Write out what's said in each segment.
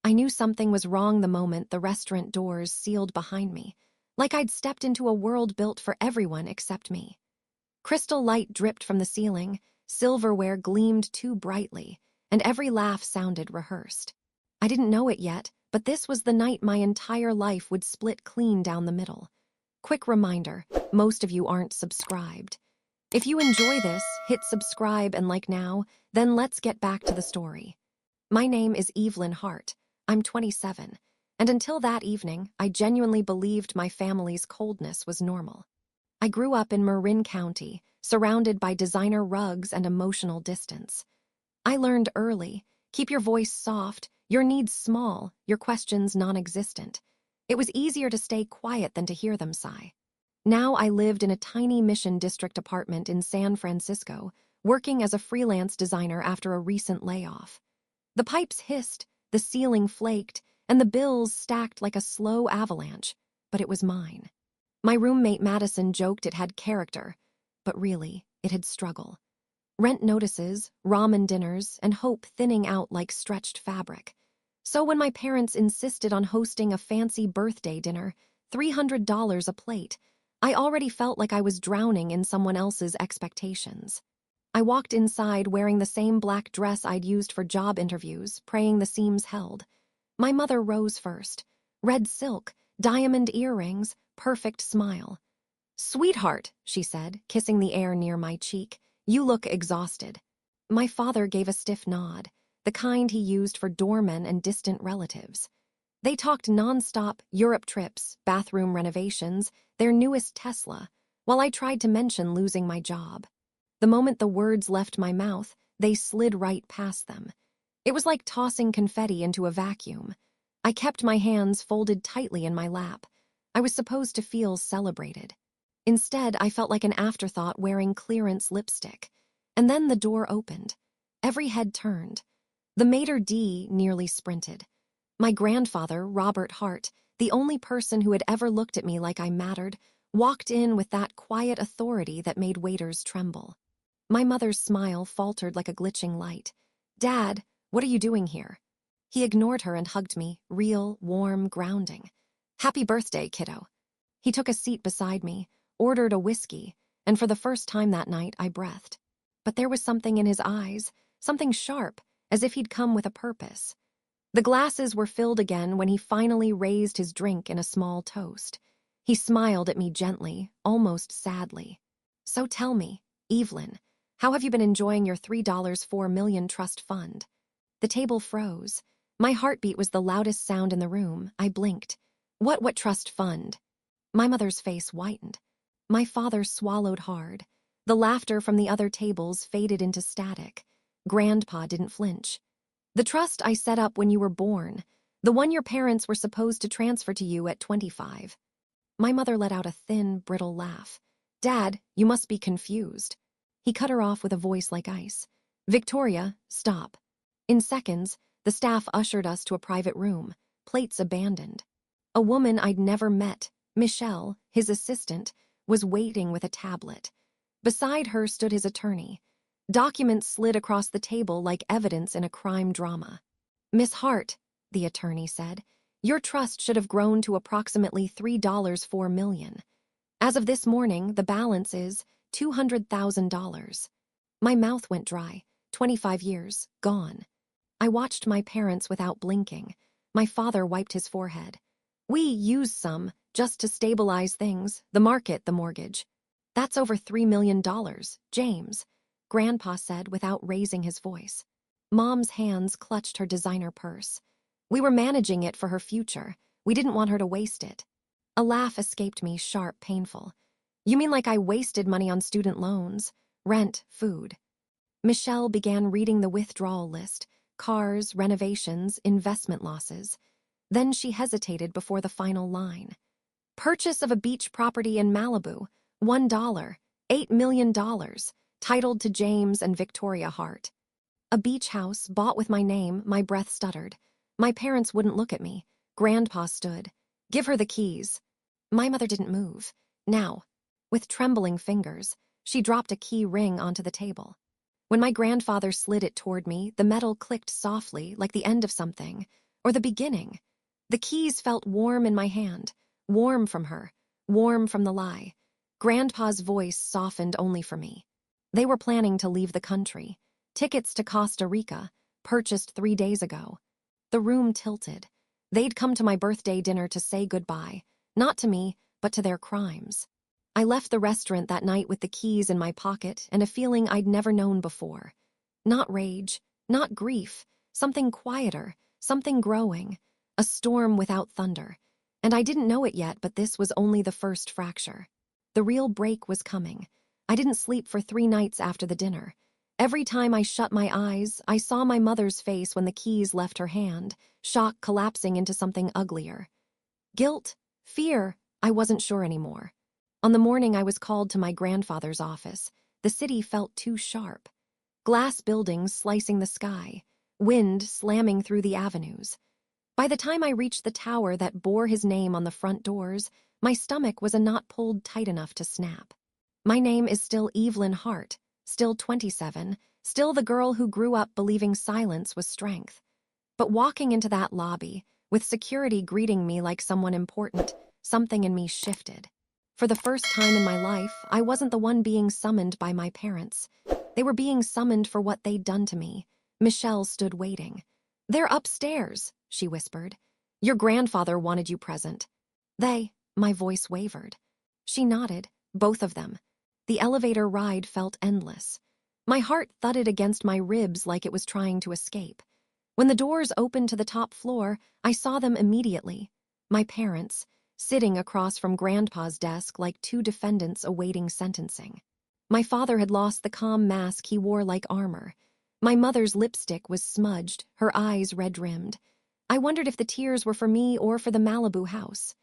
I knew something was wrong the moment the restaurant doors sealed behind me, like I'd stepped into a world built for everyone except me. Crystal light dripped from the ceiling, silverware gleamed too brightly, and every laugh sounded rehearsed. I didn't know it yet, but this was the night my entire life would split clean down the middle. Quick reminder, most of you aren't subscribed. If you enjoy this, hit subscribe and like now, then let's get back to the story. My name is Evelyn Hart. I'm 27, and until that evening, I genuinely believed my family's coldness was normal. I grew up in Marin County, surrounded by designer rugs and emotional distance. I learned early, keep your voice soft, your needs small, your questions non-existent. It was easier to stay quiet than to hear them sigh. Now I lived in a tiny Mission District apartment in San Francisco, working as a freelance designer after a recent layoff. The pipes hissed, the ceiling flaked, and the bills stacked like a slow avalanche, but it was mine. My roommate Madison joked it had character, but really, it had struggle. Rent notices, ramen dinners, and hope thinning out like stretched fabric. So when my parents insisted on hosting a fancy birthday dinner, $300 a plate, I already felt like I was drowning in someone else's expectations. I walked inside wearing the same black dress I'd used for job interviews, praying the seams held. My mother rose first. Red silk, diamond earrings, perfect smile. "Sweetheart," she said, kissing the air near my cheek, "you look exhausted." My father gave a stiff nod, the kind he used for doormen and distant relatives. They talked nonstop Europe trips, bathroom renovations, their newest Tesla, while I tried to mention losing my job. The moment the words left my mouth, they slid right past them. It was like tossing confetti into a vacuum. I kept my hands folded tightly in my lap. I was supposed to feel celebrated. Instead, I felt like an afterthought wearing clearance lipstick. And then the door opened. Every head turned. The maitre d' nearly sprinted. My grandfather, Robert Hart, the only person who had ever looked at me like I mattered, walked in with that quiet authority that made waiters tremble. My mother's smile faltered like a glitching light. "Dad, what are you doing here?" He ignored her and hugged me, real, warm, grounding. "Happy birthday, kiddo." He took a seat beside me, ordered a whiskey, and for the first time that night, I breathed. But there was something in his eyes, something sharp, as if he'd come with a purpose. The glasses were filled again when he finally raised his drink in a small toast. He smiled at me gently, almost sadly. "So tell me, Evelyn, how have you been enjoying your $3.4 million trust fund?" The table froze. My heartbeat was the loudest sound in the room. I blinked. What trust fund?" My mother's face whitened. My father swallowed hard. The laughter from the other tables faded into static. Grandpa didn't flinch. "The trust I set up when you were born, the one your parents were supposed to transfer to you at 25. My mother let out a thin, brittle laugh. "Dad, you must be confused." He cut her off with a voice like ice. "Victoria, stop." In seconds, the staff ushered us to a private room, plates abandoned. A woman I'd never met, Michelle, his assistant, was waiting with a tablet. Beside her stood his attorney. Documents slid across the table like evidence in a crime drama. "Miss Hart," the attorney said, "your trust should have grown to approximately $3.4 million. As of this morning, the balance is $200,000. My mouth went dry. 25 years, gone. I watched my parents without blinking. My father wiped his forehead. "We used some, just to stabilize things, the market, the mortgage." "That's over $3 million, James," Grandpa said without raising his voice. Mom's hands clutched her designer purse. "We were managing it for her future. We didn't want her to waste it." A laugh escaped me, sharp, painful. "You mean like I wasted money on student loans, rent, food?" Michelle began reading the withdrawal list, cars, renovations, investment losses. Then she hesitated before the final line. "Purchase of a beach property in Malibu, $1, $8 million, titled to James and Victoria Hart." A beach house bought with my name, my breath stuttered. My parents wouldn't look at me. Grandpa stood. "Give her the keys." My mother didn't move. "Now." With trembling fingers, she dropped a key ring onto the table. When my grandfather slid it toward me, the metal clicked softly, like the end of something. Or the beginning? The keys felt warm in my hand, warm from her, warm from the lie. Grandpa's voice softened only for me. They were planning to leave the country. Tickets to Costa Rica, purchased 3 days ago. The room tilted. They'd come to my birthday dinner to say goodbye, not to me, but to their crimes. I left the restaurant that night with the keys in my pocket and a feeling I'd never known before. Not rage, not grief, something quieter, something growing, a storm without thunder. And I didn't know it yet, but this was only the first fracture. The real break was coming. I didn't sleep for 3 nights after the dinner. Every time I shut my eyes, I saw my mother's face when the keys left her hand, shock collapsing into something uglier. Guilt? Fear? I wasn't sure anymore. On the morning I was called to my grandfather's office, the city felt too sharp. Glass buildings slicing the sky, wind slamming through the avenues. By the time I reached the tower that bore his name on the front doors, my stomach was a knot pulled tight enough to snap. My name is still Evelyn Hart, still 27, still the girl who grew up believing silence was strength. But walking into that lobby, with security greeting me like someone important, something in me shifted. For the first time in my life, I wasn't the one being summoned by my parents. They were being summoned for what they'd done to me. Michelle stood waiting. "They're upstairs," she whispered. "Your grandfather wanted you present." My voice wavered. She nodded, both of them. The elevator ride felt endless. My heart thudded against my ribs like it was trying to escape. When the doors opened to the top floor, I saw them immediately. My parents, sitting across from Grandpa's desk like 2 defendants awaiting sentencing. My father had lost the calm mask he wore like armor. My mother's lipstick was smudged, her eyes red-rimmed. I wondered if the tears were for me or for the Malibu house.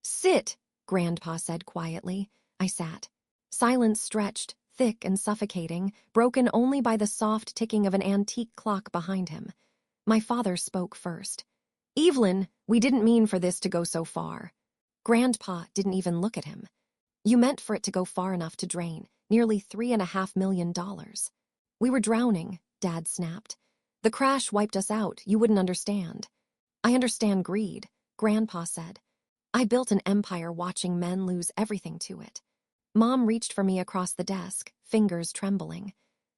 "Sit," Grandpa said quietly. I sat. Silence stretched, thick and suffocating, broken only by the soft ticking of an antique clock behind him. My father spoke first. "Evelyn, we didn't mean for this to go so far." Grandpa didn't even look at him. "You meant for it to go far enough to drain nearly $3.5 million. We were drowning," Dad snapped. "The crash wiped us out, you wouldn't understand." "I understand greed," Grandpa said. "I built an empire watching men lose everything to it." Mom reached for me across the desk, fingers trembling.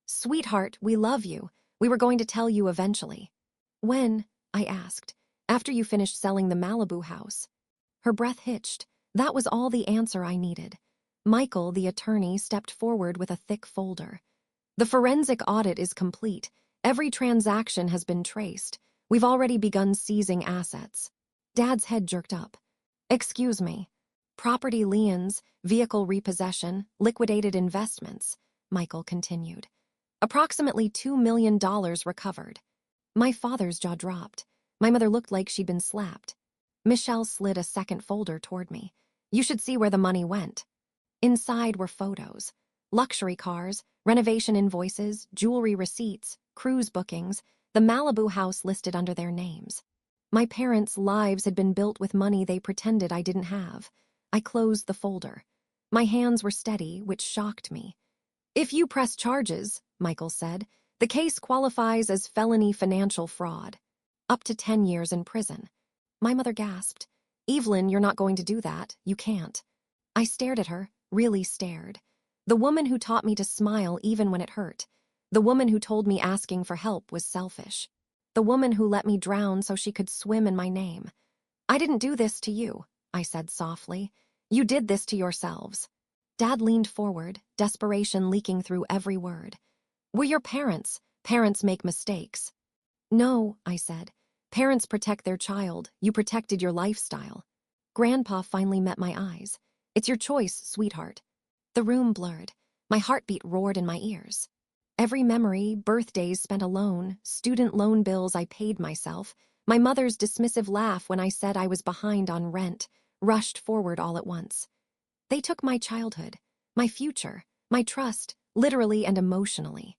"Sweetheart, we love you. We were going to tell you eventually." "When?" I asked. "After you finished selling the Malibu house." Her breath hitched. That was all the answer I needed. Michael, the attorney, stepped forward with a thick folder. "The forensic audit is complete. Every transaction has been traced. We've already begun seizing assets." Dad's head jerked up. "Excuse me. Property liens, vehicle repossession, liquidated investments," Michael continued. "Approximately $2 million recovered." My father's jaw dropped. My mother looked like she'd been slapped. Michelle slid a second folder toward me. "You should see where the money went." Inside were photos. Luxury cars, renovation invoices, jewelry receipts, cruise bookings, the Malibu house listed under their names. My parents' lives had been built with money they pretended I didn't have. I closed the folder. My hands were steady, which shocked me. "If you press charges," Michael said, "the case qualifies as felony financial fraud. Up to 10 years in prison." My mother gasped. "Evelyn, you're not going to do that. You can't." I stared at her, really stared. The woman who taught me to smile even when it hurt. The woman who told me asking for help was selfish. The woman who let me drown so she could swim in my name. "I didn't do this to you," I said softly. "You did this to yourselves." Dad leaned forward, desperation leaking through every word. "We're your parents. Parents make mistakes." "No," I said. "Parents protect their child. You protected your lifestyle." Grandpa finally met my eyes. "It's your choice, sweetheart." The room blurred. My heartbeat roared in my ears. Every memory, birthdays spent alone, student loan bills I paid myself, my mother's dismissive laugh when I said I was behind on rent, rushed forward all at once. They took my childhood, my future, my trust, literally and emotionally.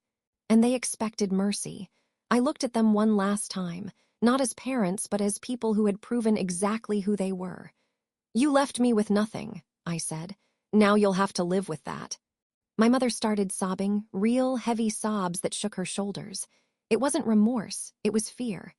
And they expected mercy. I looked at them one last time, not as parents but as people who had proven exactly who they were. "You left me with nothing," I said. "Now you'll have to live with that." My mother started sobbing, real, heavy sobs that shook her shoulders. It wasn't remorse, it was fear.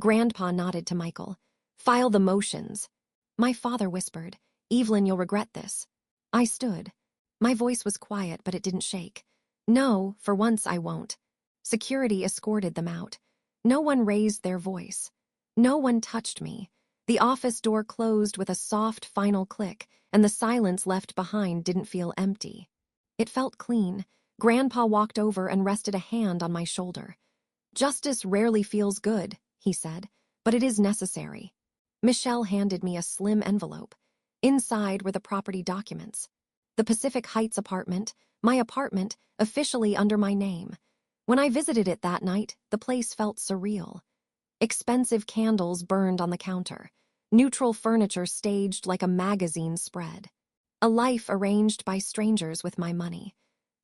Grandpa nodded to Michael. File the motions. My father whispered, Evelyn, you'll regret this. I stood. My voice was quiet, but it didn't shake. No, for once I won't. Security escorted them out. No one raised their voice. No one touched me. The office door closed with a soft final click, and the silence left behind didn't feel empty. It felt clean. Grandpa walked over and rested a hand on my shoulder. Justice rarely feels good, he said, but it is necessary. Michelle handed me a slim envelope. Inside were the property documents. The Pacific Heights apartment, my apartment, officially under my name. When I visited it that night, the place felt surreal. Expensive candles burned on the counter. Neutral furniture staged like a magazine spread. A life arranged by strangers with my money.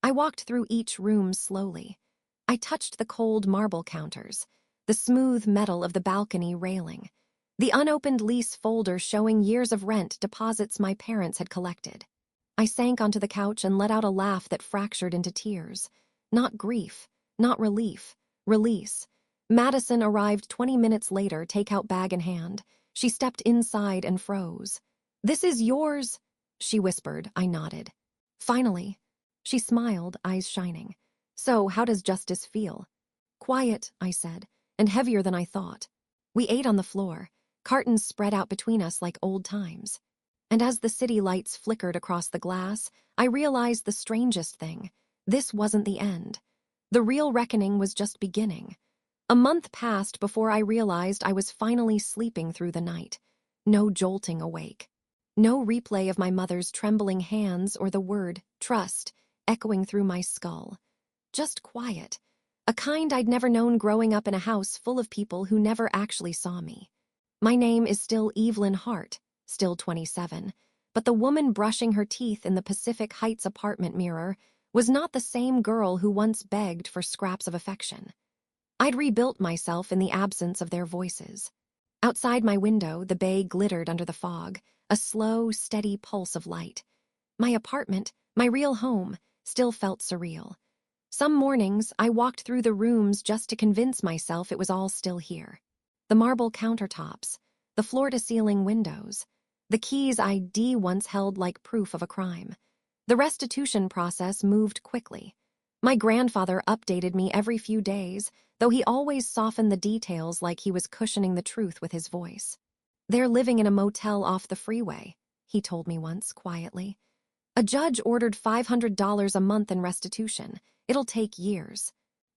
I walked through each room slowly. I touched the cold marble counters, the smooth metal of the balcony railing, the unopened lease folder showing years of rent deposits my parents had collected. I sank onto the couch and let out a laugh that fractured into tears. Not grief, not relief, release. Madison arrived 20 minutes later, takeout bag in hand. She stepped inside and froze. "This is yours," she whispered. I nodded. "Finally." She smiled, eyes shining. "So, how does justice feel?" "Quiet," I said, "and heavier than I thought." We ate on the floor, cartons spread out between us like old times. And as the city lights flickered across the glass, I realized the strangest thing. This wasn't the end. The real reckoning was just beginning. A month passed before I realized I was finally sleeping through the night. No jolting awake. No replay of my mother's trembling hands or the word, trust, echoing through my skull. Just quiet. A kind I'd never known growing up in a house full of people who never actually saw me. My name is still Evelyn Hart, still 27, but the woman brushing her teeth in the Pacific Heights apartment mirror was not the same girl who once begged for scraps of affection. I'd rebuilt myself in the absence of their voices. Outside my window, the bay glittered under the fog, a slow, steady pulse of light. My apartment, my real home, still felt surreal. Some mornings, I walked through the rooms just to convince myself it was all still here. The marble countertops, the floor-to-ceiling windows, the keys ID once held like proof of a crime. The restitution process moved quickly. My grandfather updated me every few days, though he always softened the details like he was cushioning the truth with his voice. "They're living in a motel off the freeway," he told me once, quietly. "A judge ordered $500 a month in restitution. It'll take years."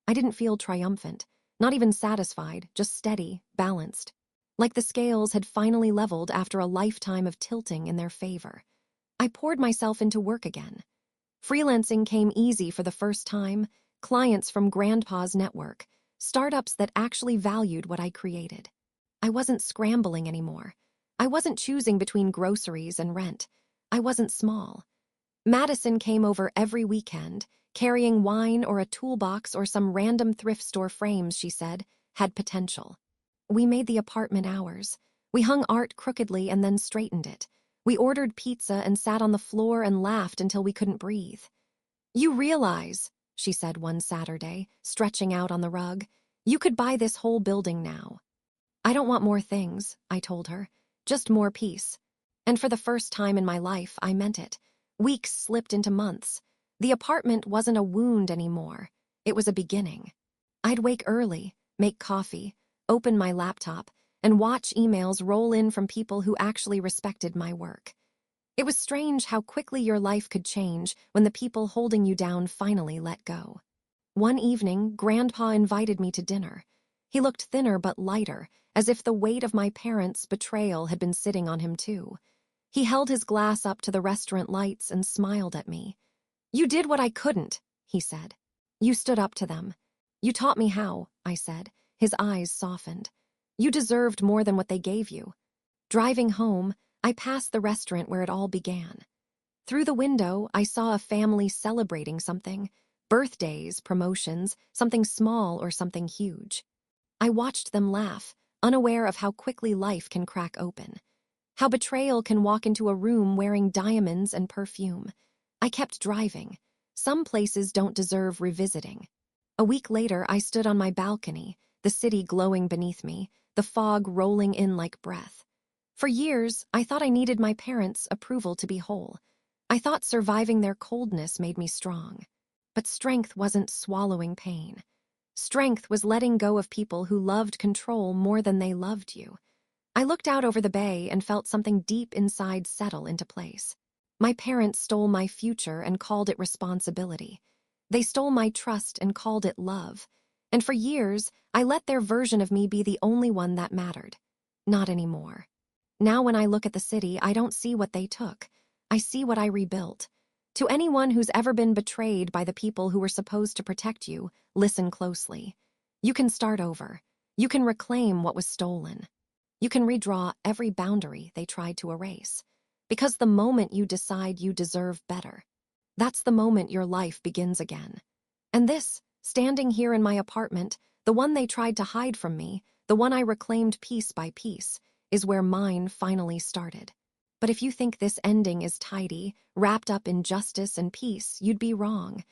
I didn't feel triumphant, not even satisfied, just steady, balanced. Like the scales had finally leveled after a lifetime of tilting in their favor. I poured myself into work again. Freelancing came easy for the first time, clients from Grandpa's network, startups that actually valued what I created. I wasn't scrambling anymore. I wasn't choosing between groceries and rent. I wasn't small. Madison came over every weekend, carrying wine or a toolbox or some random thrift store frames she said had potential. We made the apartment ours. We hung art crookedly and then straightened it. We ordered pizza and sat on the floor and laughed until we couldn't breathe. "You realize," she said one Saturday, stretching out on the rug, "you could buy this whole building now." "I don't want more things," I told her, "just more peace." And for the first time in my life, I meant it. Weeks slipped into months. The apartment wasn't a wound anymore. It was a beginning. I'd wake early, make coffee, open my laptop, and watch emails roll in from people who actually respected my work. It was strange how quickly your life could change when the people holding you down finally let go. One evening, Grandpa invited me to dinner. He looked thinner but lighter, as if the weight of my parents' betrayal had been sitting on him too. He held his glass up to the restaurant lights and smiled at me. "You did what I couldn't," he said. "You stood up to them. You taught me how," I said. His eyes softened. "You deserved more than what they gave you." Driving home, I passed the restaurant where it all began. Through the window, I saw a family celebrating something. Birthdays, promotions, something small or something huge. I watched them laugh, unaware of how quickly life can crack open. How betrayal can walk into a room wearing diamonds and perfume. I kept driving. Some places don't deserve revisiting. A week later, I stood on my balcony, the city glowing beneath me, the fog rolling in like breath. For years, I thought I needed my parents' approval to be whole. I thought surviving their coldness made me strong. But strength wasn't swallowing pain. Strength was letting go of people who loved control more than they loved you. I looked out over the bay and felt something deep inside settle into place. My parents stole my future and called it responsibility. They stole my trust and called it love. And for years, I let their version of me be the only one that mattered. Not anymore. Now when I look at the city, I don't see what they took. I see what I rebuilt. To anyone who's ever been betrayed by the people who were supposed to protect you, listen closely. You can start over. You can reclaim what was stolen. You can redraw every boundary they tried to erase. Because the moment you decide you deserve better, that's the moment your life begins again. And this, standing here in my apartment, the one they tried to hide from me, the one I reclaimed piece by piece, is where mine finally started. But if you think this ending is tidy, wrapped up in justice and peace, you'd be wrong.